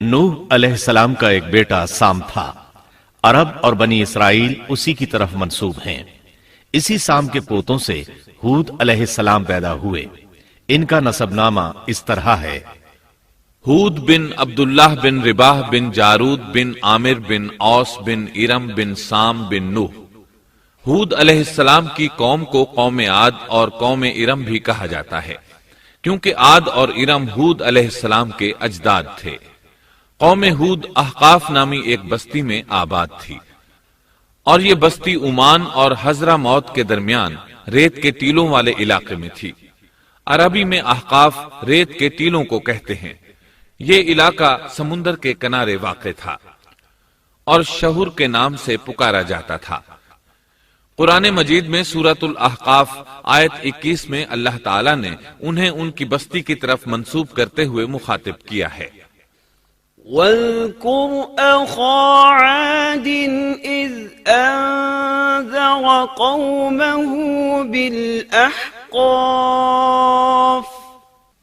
نوح علیہ السلام کا ایک بیٹا سام تھا۔ عرب اور بنی اسرائیل اسی کی طرف منسوب ہیں۔ اسی سام کے پوتوں سے ہود علیہ السلام پیدا ہوئے۔ ان کا نسب نامہ اس طرح ہے: ہود بن عبداللہ بن رباح بن جارود بن عامر بن اوس بن ارم بن سام بن نوح۔ ہود علیہ السلام کی قوم کو قوم عاد اور قوم ارم بھی کہا جاتا ہے، کیونکہ عاد اور ارم ہود علیہ السلام کے اجداد تھے۔ قوم ہود احقاف نامی ایک بستی میں آباد تھی، اور یہ بستی عمان اور حضرہ موت کے درمیان ریت کے ٹیلوں والے علاقے میں تھی۔ عربی میں احقاف ریت کے ٹیلوں کو کہتے ہیں۔ یہ علاقہ سمندر کے کنارے واقع تھا اور شہر کے نام سے پکارا جاتا تھا۔ قرآن مجید میں سورۃ الاحقاف آیت 21 میں اللہ تعالیٰ نے انہیں ان کی بستی کی طرف منسوب کرتے ہوئے مخاطب کیا ہے۔ وَاذْكُرْ أَخَا عَادٍ إِذْ أَنذَرَ قَوْمَهُ بِالْأَحْقَافِ۔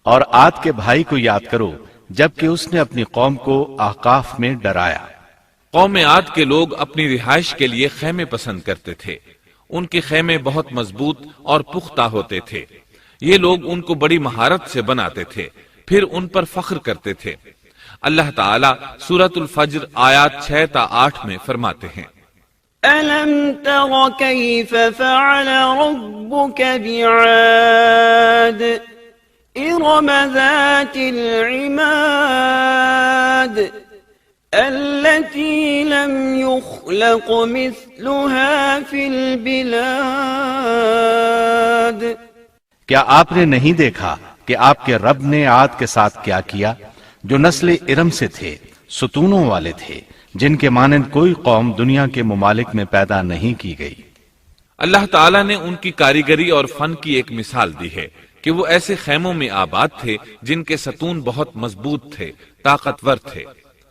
اور عاد کے بھائی کو یاد کرو جبکہ اس نے اپنی قوم کو احقاف میں ڈرایا۔ قوم عاد کے لوگ اپنی رہائش کے لیے خیمے پسند کرتے تھے۔ ان کے خیمے بہت مضبوط اور پختہ ہوتے تھے۔ یہ لوگ ان کو بڑی مہارت سے بناتے تھے، پھر ان پر فخر کرتے تھے۔ اللہ تعالیٰ سورۃ الفجر آیات 6 تا 8 میں فرماتے ہیں: أَلَمْ تَرَ كَيْفَ فَعَلَ رَبُّكَ بِعَادٍ إِرَمَ ذَاتِ الْعِمَادِ التي لم يخلق مثلها في البلاد۔ کیا آپ نے نہیں دیکھا کہ آپ کے رب نے عاد کے ساتھ کیا کیا، جو نسل ارم سے تھے، ستونوں والے تھے، جن کے مانند کوئی قوم دنیا کے ممالک میں پیدا نہیں کی گئی۔ اللہ تعالیٰ نے ان کی کاریگری اور فن کی ایک مثال دی ہے کہ وہ ایسے خیموں میں آباد تھے جن کے ستون بہت مضبوط تھے، طاقتور تھے۔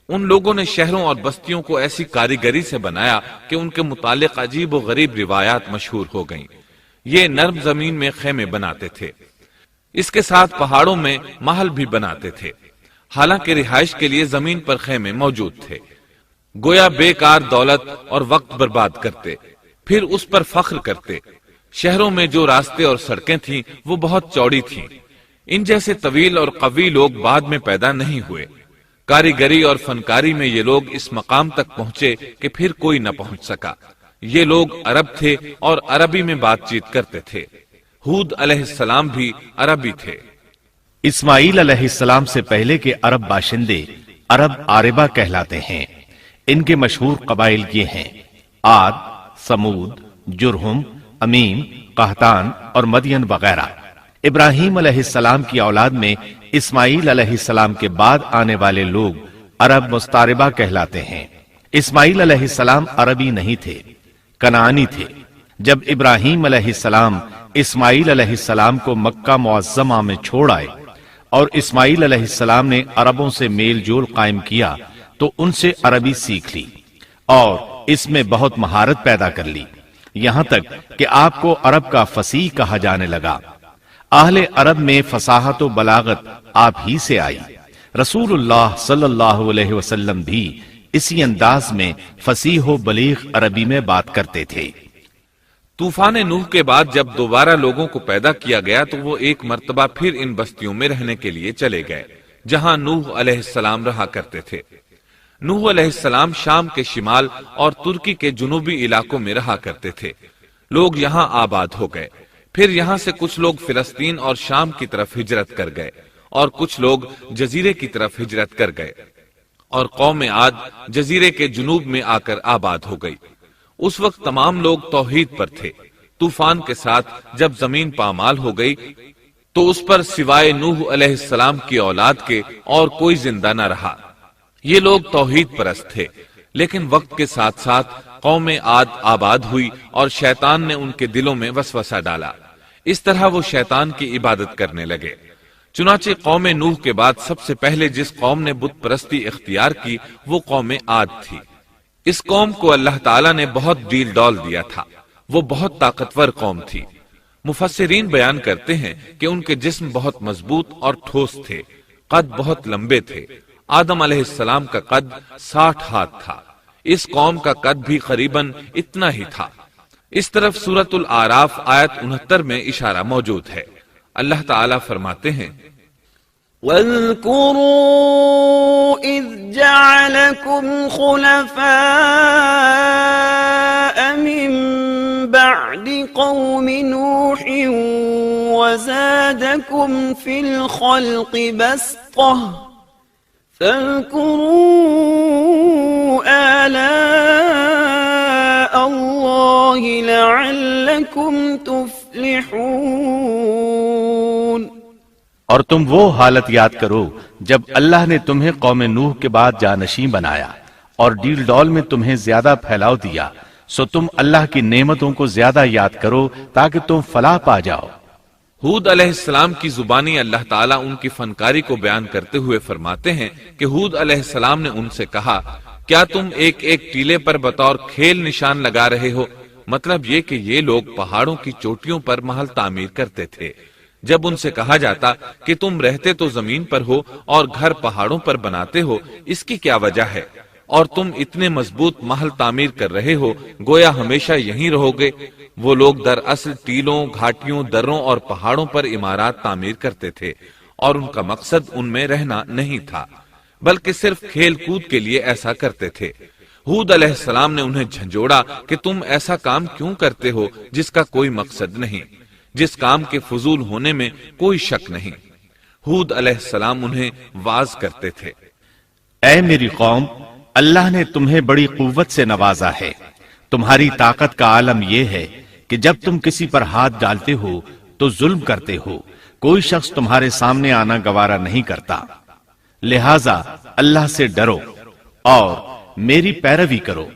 ان لوگوں نے شہروں اور بستیوں کو ایسی کاریگری سے بنایا کہ ان کے متعلق عجیب و غریب روایات مشہور ہو گئیں۔ یہ نرم زمین میں خیمے بناتے تھے، اس کے ساتھ پہاڑوں میں محل بھی بناتے تھے۔ حالانکہ رہائش کے لیے زمین پر خیمے موجود تھے، گویا بیکار دولت اور وقت برباد کرتے، پھر اس پر فخر کرتے۔ شہروں میں جو راستے اور سڑکیں تھیں وہ بہت چوڑی تھیں۔ ان جیسے طویل اور قوی لوگ بعد میں پیدا نہیں ہوئے۔ کاریگری اور فنکاری میں یہ لوگ اس مقام تک پہنچے کہ پھر کوئی نہ پہنچ سکا۔ یہ لوگ عرب تھے اور عربی میں بات چیت کرتے تھے۔ ہود علیہ السلام بھی عربی تھے۔ اسماعیل علیہ السلام سے پہلے کے عرب باشندے عرب عاربہ کہلاتے ہیں۔ ان کے مشہور قبائل یہ ہیں: عاد، سمود، جرہم، امیم، قحطان اور مدین وغیرہ۔ ابراہیم علیہ السلام کی اولاد میں اسماعیل علیہ السلام کے بعد آنے والے لوگ عرب مستعربہ کہلاتے ہیں۔ اسماعیل علیہ السلام عربی نہیں تھے، کنعانی تھے۔ جب ابراہیم علیہ السلام اسماعیل علیہ السلام کو مکہ معظمہ میں چھوڑ آئے اور اسماعیل علیہ السلام نے عربوں سے میل جول قائم کیا تو ان سے عربی سیکھ لی اور اس میں بہت مہارت پیدا کر لی، یہاں تک کہ آپ کو عرب کا فصیح کہا جانے لگا۔ اہل عرب میں فصاحت و بلاغت آپ ہی سے آئی۔ رسول اللہ صلی اللہ علیہ وسلم بھی اسی انداز میں فصیح و بلیغ عربی میں بات کرتے تھے۔ طوفان نوح کے بعد جب دوبارہ لوگوں کو پیدا کیا گیا تو وہ ایک مرتبہ پھر ان بستیوں میں رہنے کے لیے چلے گئے جہاں نوح علیہ السلام رہا کرتے تھے۔ نوح علیہ السلام شام کے شمال اور ترکی کے جنوبی علاقوں میں رہا کرتے تھے۔ لوگ یہاں آباد ہو گئے۔ پھر یہاں سے کچھ لوگ فلسطین اور شام کی طرف ہجرت کر گئے اور کچھ لوگ جزیرے کی طرف ہجرت کر گئے، اور قوم عاد جزیرے کے جنوب میں آ کر آباد ہو گئی۔ اس وقت تمام لوگ توحید پر تھے۔ طوفان کے ساتھ جب زمین پامال ہو گئی تو اس پر سوائے نوح علیہ السلام کی اولاد کے اور کوئی زندہ نہ رہا۔ یہ لوگ توحید پرست تھے، لیکن وقت کے ساتھ ساتھ قوم عاد آباد ہوئی اور شیطان نے ان کے دلوں میں وسوسہ ڈالا۔ اس طرح وہ شیطان کی عبادت کرنے لگے۔ چنانچہ قوم نوح کے بعد سب سے پہلے جس قوم نے بت پرستی اختیار کی وہ قوم عاد تھی۔ اس قوم کو اللہ تعالیٰ نے بہت ڈیل ڈال دیا تھا۔ وہ بہت طاقتور قوم تھی۔ مفسرین بیان کرتے ہیں کہ ان کے جسم بہت مضبوط اور ٹھوس تھے، قد بہت لمبے تھے، آدم علیہ السلام کا قد 60 ہاتھ تھا، اس قوم کا قد بھی قریباً اتنا ہی تھا۔ اس طرف سورۃ الاعراف آیت 69 میں اشارہ موجود ہے۔ اللہ تعالیٰ فرماتے ہیں واذكروا إذ جعلكم خلفاء من بعد قوم نوح وزادكم في الخلق بسطة فاذكروا آلاء الله لعلكم تفلحون۔ اور تم وہ حالت یاد کرو جب اللہ نے تمہیں قوم نوح کے بعد جانشین بنایا اور ڈیل ڈول میں تمہیں زیادہ پھیلاؤ دیا، سو تم اللہ کی نعمتوں کو زیادہ یاد کرو تاکہ تم فلاح پا جاؤ۔ ہود علیہ السلام کی زبانی اللہ تعالیٰ ان کی فنکاری کو بیان کرتے ہوئے فرماتے ہیں کہ ہود علیہ السلام نے ان سے کہا، کیا تم ایک ایک ٹیلے پر بطور کھیل نشان لگا رہے ہو؟ مطلب یہ کہ یہ لوگ پہاڑوں کی چوٹیوں پر محل تعمیر کرتے تھے۔ جب ان سے کہا جاتا کہ تم رہتے تو زمین پر ہو اور گھر پہاڑوں پر بناتے ہو، اس کی کیا وجہ ہے؟ اور تم اتنے مضبوط محل تعمیر کر رہے ہو، گویا ہمیشہ یہیں رہو گے۔ وہ لوگ دراصل ٹیلوں، گھاٹیوں، دروں اور پہاڑوں پر عمارات تعمیر کرتے تھے، اور ان کا مقصد ان میں رہنا نہیں تھا، بلکہ صرف کھیل کود کے لیے ایسا کرتے تھے۔ ہود علیہ السلام نے انہیں جھنجھوڑا کہ تم ایسا کام کیوں کرتے ہو جس کا کوئی مقصد نہیں، جس کام کے فضول ہونے میں کوئی شک نہیں۔ ہود علیہ السلام انہیں واز کرتے تھے، اے میری قوم، اللہ نے تمہیں بڑی قوت سے نوازا ہے۔ تمہاری طاقت کا عالم یہ ہے کہ جب تم کسی پر ہاتھ ڈالتے ہو تو ظلم کرتے ہو، کوئی شخص تمہارے سامنے آنا گوارا نہیں کرتا، لہذا اللہ سے ڈرو اور میری پیروی کرو۔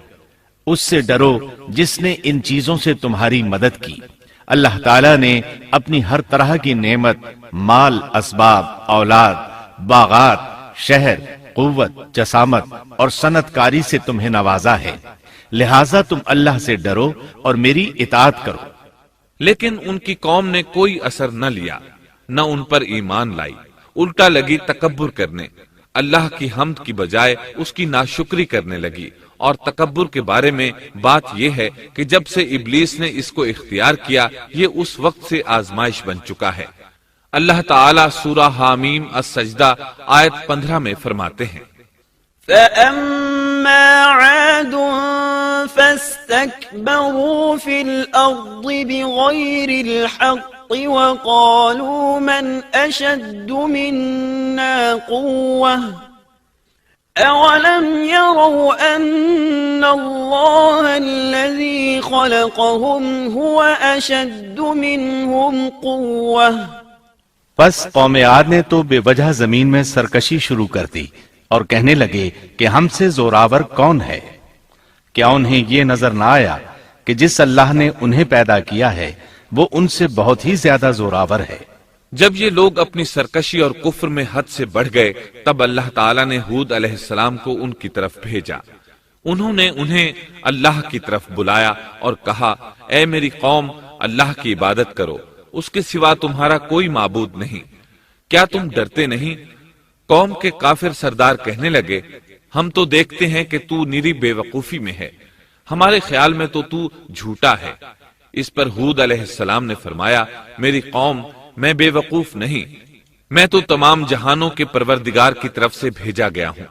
اس سے ڈرو جس نے ان چیزوں سے تمہاری مدد کی۔ اللہ تعالیٰ نے اپنی ہر طرح کی نعمت، مال، اسباب، اولاد، باغات، شہر، قوت، جسامت اور صنعت کاری سے تمہیں نوازا ہے، لہٰذا تم اللہ سے ڈرو اور میری اطاعت کرو۔ لیکن ان کی قوم نے کوئی اثر نہ لیا، نہ ان پر ایمان لائی، الٹا لگی تکبر کرنے، اللہ کی حمد کی بجائے اس کی ناشکری کرنے لگی۔ اور تکبر کے بارے میں بات یہ ہے کہ جب سے ابلیس نے اس کو اختیار کیا، یہ اس وقت سے آزمائش بن چکا ہے۔ اللہ تعالیٰ سورہ حامیم السجدہ آیت 15 میں فرماتے ہیں، فَأَمَّا عَادٌ فَاسْتَكْبَرُوا فِي الْأَرْضِ بِغَيْرِ الْحَقِّ وَقَالُوا مَنْ أَشَدُّ مِنَّا قُوَّةً أَوَلَمْ يَرَوْا أَنَّ اللَّهَ الَّذِي خَلَقَهُمْ هُوَ أَشَدُّ مِنْهُمْ قُوَّةً۔ پس قوم عاد نے تو بے وجہ زمین میں سرکشی شروع کر دی اور کہنے لگے کہ ہم سے زوراور کون ہے؟ کیا انہیں یہ نظر نہ آیا کہ جس اللہ نے انہیں پیدا کیا ہے وہ ان سے بہت ہی زیادہ زوراور ہے؟ جب یہ لوگ اپنی سرکشی اور کفر میں حد سے بڑھ گئے، تب اللہ تعالیٰ نے ہود علیہ السلام کو ان کی طرف بھیجا۔ انہوں نے انہیں اللہ کی طرف بلایا اور کہا، اے میری قوم، اللہ کی عبادت کرو، اس کے سوا تمہارا کوئی معبود نہیں۔ کیا تم ڈرتے نہیں؟ قوم کے کافر سردار کہنے لگے، ہم تو دیکھتے ہیں کہ تو نری بے وقوفی میں ہے، ہمارے خیال میں تو جھوٹا ہے۔ اس پر ہود علیہ السلام نے فرمایا، میری قوم، میں بے وقوف نہیں، میں تو تمام جہانوں کے پروردگار کی طرف سے بھیجا گیا ہوں،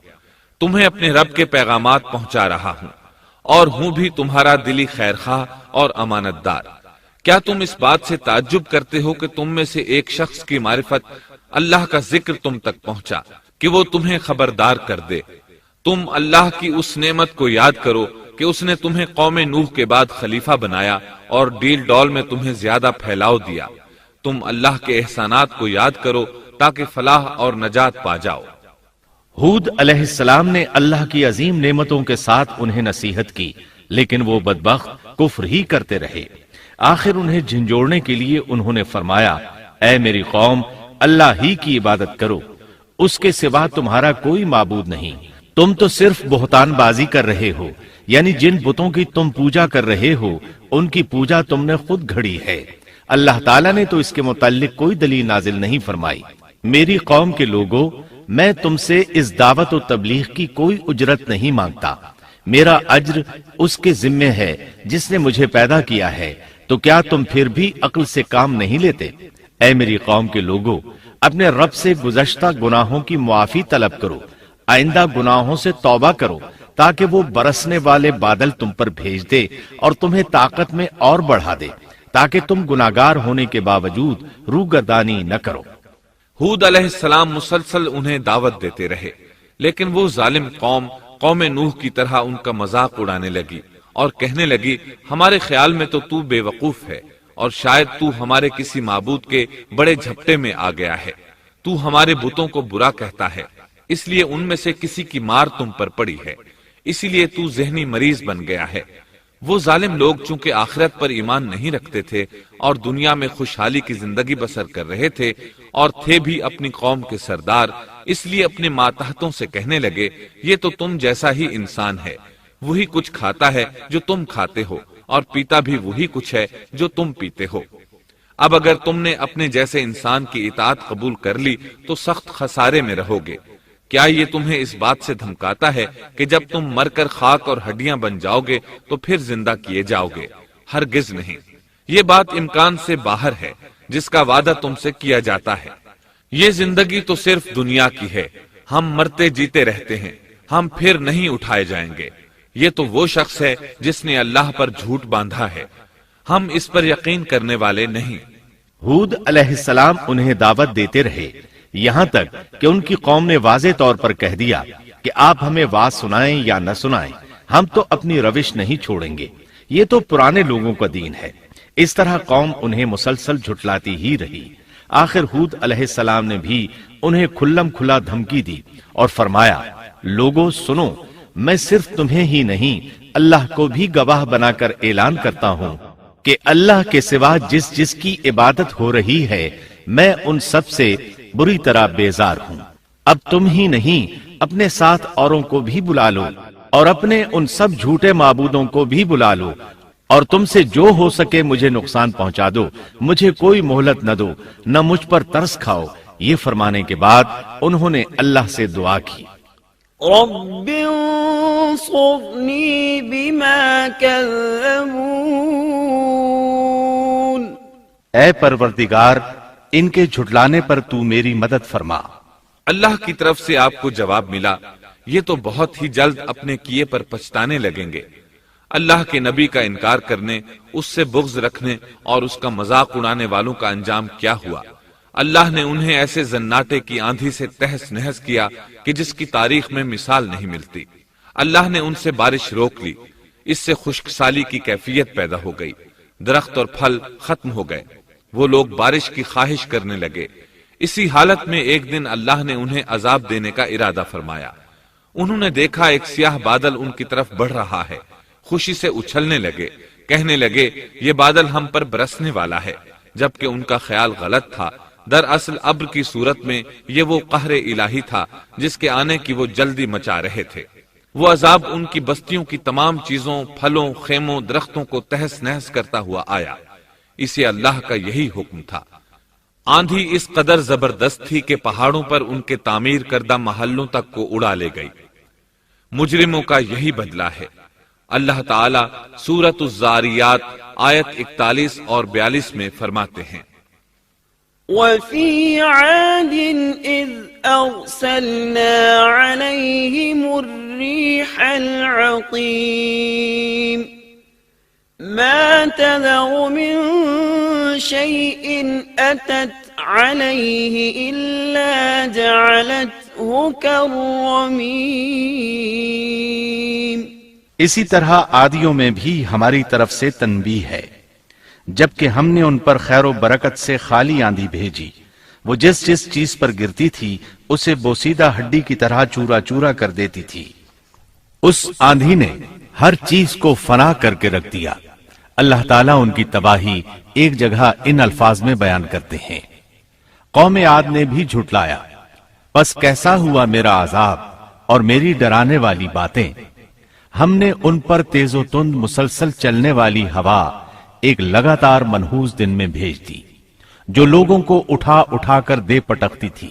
تمہیں اپنے رب کے پیغامات پہنچا رہا ہوں، اور ہوں بھی تمہارا دلی خیر خواہ اور امانت دار۔ کیا تم اس بات سے تعجب کرتے ہو کہ تم میں سے ایک شخص کی معرفت، اللہ کا ذکر تم تک پہنچا کہ وہ تمہیں خبردار کر دے؟ تم اللہ کی اس نعمت کو یاد کرو کہ اس نے تمہیں قوم نوح کے بعد خلیفہ بنایا اور ڈیل ڈول میں تمہیں زیادہ پھیلاؤ دیا۔ تم اللہ کے احسانات کو یاد کرو تاکہ فلاح اور نجات پا جاؤ۔ ہود علیہ السلام نے اللہ کی عظیم نعمتوں کے ساتھ انہیں نصیحت کی، لیکن وہ بدبخت کفر ہی کرتے رہے۔ آخر انہیں جھنجھوڑنے کے لیے انہوں نے فرمایا، اے میری قوم، اللہ ہی کی عبادت کرو، اس کے سوا تمہارا کوئی معبود نہیں۔ تم تو صرف بہتان بازی کر رہے ہو، یعنی جن بتوں کی تم پوجا کر رہے ہو ان کی پوجا تم نے خود گھڑی ہے۔ اللہ تعالیٰ نے تو اس کے متعلق کوئی دلیل نازل نہیں فرمائی۔ میری قوم کے لوگوں، میں تم سے اس دعوت و تبلیغ کی کوئی اجرت نہیں مانگتا، میرا اجر اس کے ذمے ہے جس نے مجھے پیدا کیا ہے، تو کیا تم پھر بھی عقل سے کام نہیں لیتے؟ اے میری قوم کے لوگوں، اپنے رب سے گزشتہ گناہوں کی معافی طلب کرو، آئندہ گناہوں سے توبہ کرو، تاکہ وہ برسنے والے بادل تم پر بھیج دے اور تمہیں طاقت میں اور بڑھا دے، تاکہ تم گناہگار ہونے کے باوجود روگردانی نہ کرو۔ ہود علیہ السلام مسلسل انہیں دعوت دیتے رہے، لیکن وہ ظالم قوم نوح کی طرح ان کا مذاق اڑانے لگی اور کہنے لگی، ہمارے خیال میں تو بے وقوف ہے اور شاید تو ہمارے کسی معبود کے بڑے جھپٹے میں آ گیا ہے، تو ہمارے بتوں کو برا کہتا ہے، اس لیے ان میں سے کسی کی مار تم پر پڑی ہے، اسی لیے تو ذہنی مریض بن گیا ہے۔ وہ ظالم لوگ چونکہ آخرت پر ایمان نہیں رکھتے تھے اور دنیا میں خوشحالی کی زندگی بسر کر رہے تھے اور تھے بھی اپنی قوم کے سردار، اس لیے اپنے ماتحتوں سے کہنے لگے، یہ تو تم جیسا ہی انسان ہے، وہی کچھ کھاتا ہے جو تم کھاتے ہو اور پیتا بھی وہی کچھ ہے جو تم پیتے ہو۔ اب اگر تم نے اپنے جیسے انسان کی اطاعت قبول کر لی تو سخت خسارے میں رہو گے۔ کیا یہ تمہیں اس بات سے دھمکاتا ہے کہ جب تم مر کر خاک اور ہڈیاں بن جاؤ گے تو پھر زندہ کیے جاؤ گے؟ ہرگز نہیں، یہ بات امکان سے باہر ہے جس کا وعدہ تم سے کیا جاتا ہے۔ یہ زندگی تو صرف دنیا کی ہے، ہم مرتے جیتے رہتے ہیں، ہم پھر نہیں اٹھائے جائیں گے۔ یہ تو وہ شخص ہے جس نے اللہ پر جھوٹ باندھا ہے، ہم اس پر یقین کرنے والے نہیں۔ ہود علیہ السلام انہیں دعوت دیتے رہے، یہاں تک کہ ان کی قوم نے واضح طور پر کہہ دیا کہ آپ ہمیں واز سنائیں یا نہ سنائیں، ہم تو اپنی روش نہیں چھوڑیں گے، یہ تو پرانے لوگوں کا دین ہے۔ اس طرح قوم انہیں مسلسل جھٹلاتی ہی رہی۔ آخر ہود علیہ السلام نے بھی انہیں کھلم کھلا دھمکی دی اور فرمایا، لوگوں سنو، میں صرف تمہیں ہی نہیں اللہ کو بھی گواہ بنا کر اعلان کرتا ہوں کہ اللہ کے سوا جس کی عبادت ہو رہی ہے میں ان سب سے بری طرح بیزار ہوں۔ اب تم ہی نہیں اپنے ساتھ اوروں کو بھی بلا لو اور اپنے ان سب جھوٹے معبودوں کو بھی بلا لو، اور تم سے جو ہو سکے مجھے نقصان پہنچا دو، مجھے کوئی مہلت نہ دو، نہ مجھ پر ترس کھاؤ۔ یہ فرمانے کے بعد انہوں نے اللہ سے دعا کی، رب انصرنی بما کذبون، اے پروردگار ان کے جھٹلانے پر تو میری مدد فرما۔ اللہ کی طرف سے آپ کو جواب ملا، یہ تو بہت ہی جلد اپنے کیے پر پچھتانے لگیں گے۔ اللہ کے نبی کا انکار کرنے، اس سے بغض رکھنے اور اس کا مذاق اڑانے والوں کا انجام کیا ہوا؟ اللہ نے انہیں ایسے زناٹے کی آندھی سے تہس نہس کیا کہ جس کی تاریخ میں مثال نہیں ملتی۔ اللہ نے ان سے بارش روک لی، اس سے خشک سالی کی کیفیت پیدا ہو گئی، درخت اور پھل ختم ہو گئے، وہ لوگ بارش کی خواہش کرنے لگے۔ اسی حالت میں ایک دن اللہ نے انہیں عذاب دینے کا ارادہ فرمایا۔ انہوں نے دیکھا ایک سیاہ بادل ان کی طرف بڑھ رہا ہے، خوشی سے اچھلنے لگے، کہنے لگے یہ بادل ہم پر برسنے والا ہے، جبکہ ان کا خیال غلط تھا۔ دراصل ابر کی صورت میں یہ وہ قہر الہی تھا جس کے آنے کی وہ جلدی مچا رہے تھے۔ وہ عذاب ان کی بستیوں کی تمام چیزوں، پھلوں، خیموں، درختوں کو تہس نہس کرتا ہوا آیا۔ اسے اللہ کا یہی حکم تھا۔ آندھی اس قدر زبردست تھی کہ پہاڑوں پر ان کے تعمیر کردہ محلوں تک کو اڑا لے گئی۔ مجرموں کا یہی بدلہ ہے۔ اللہ تعالیٰ سورۃ الزاریات آیت 41 اور 42 میں فرماتے ہیں، وفي عاد إذ أرسلنا عليهم الريح العقيم ما تذر من شيء أتت عليه إلا جعلته كالرميم۔ اسی طرح عادیوں میں بھی ہماری طرف سے تنبیہ ہے، جبکہ ہم نے ان پر خیر و برکت سے خالی آندھی بھیجی، وہ جس چیز پر گرتی تھی اسے بوسیدہ ہڈی کی طرح چورا چورا کر دیتی تھی۔ اس آندھی نے ہر چیز کو فنا کر کے رکھ دیا۔ اللہ تعالیٰ ان کی تباہی ایک جگہ ان الفاظ میں بیان کرتے ہیں، قوم عاد نے بھی جھٹلایا، پس کیسا ہوا میرا عذاب اور میری ڈرانے والی باتیں۔ ہم نے ان پر تیز و تند مسلسل چلنے والی ہوا ایک لگاتار منحوس دن میں بھیج دی، جو لوگوں کو اٹھا اٹھا کر دے پٹکتی تھی۔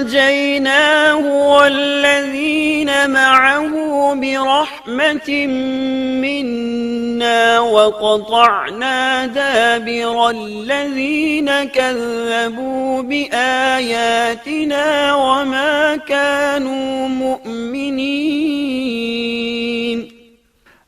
فأنجيناه والذين معه برحمة منا وقطعنا دابر الذين كذبوا بآياتنا وما كانوا مؤمنين۔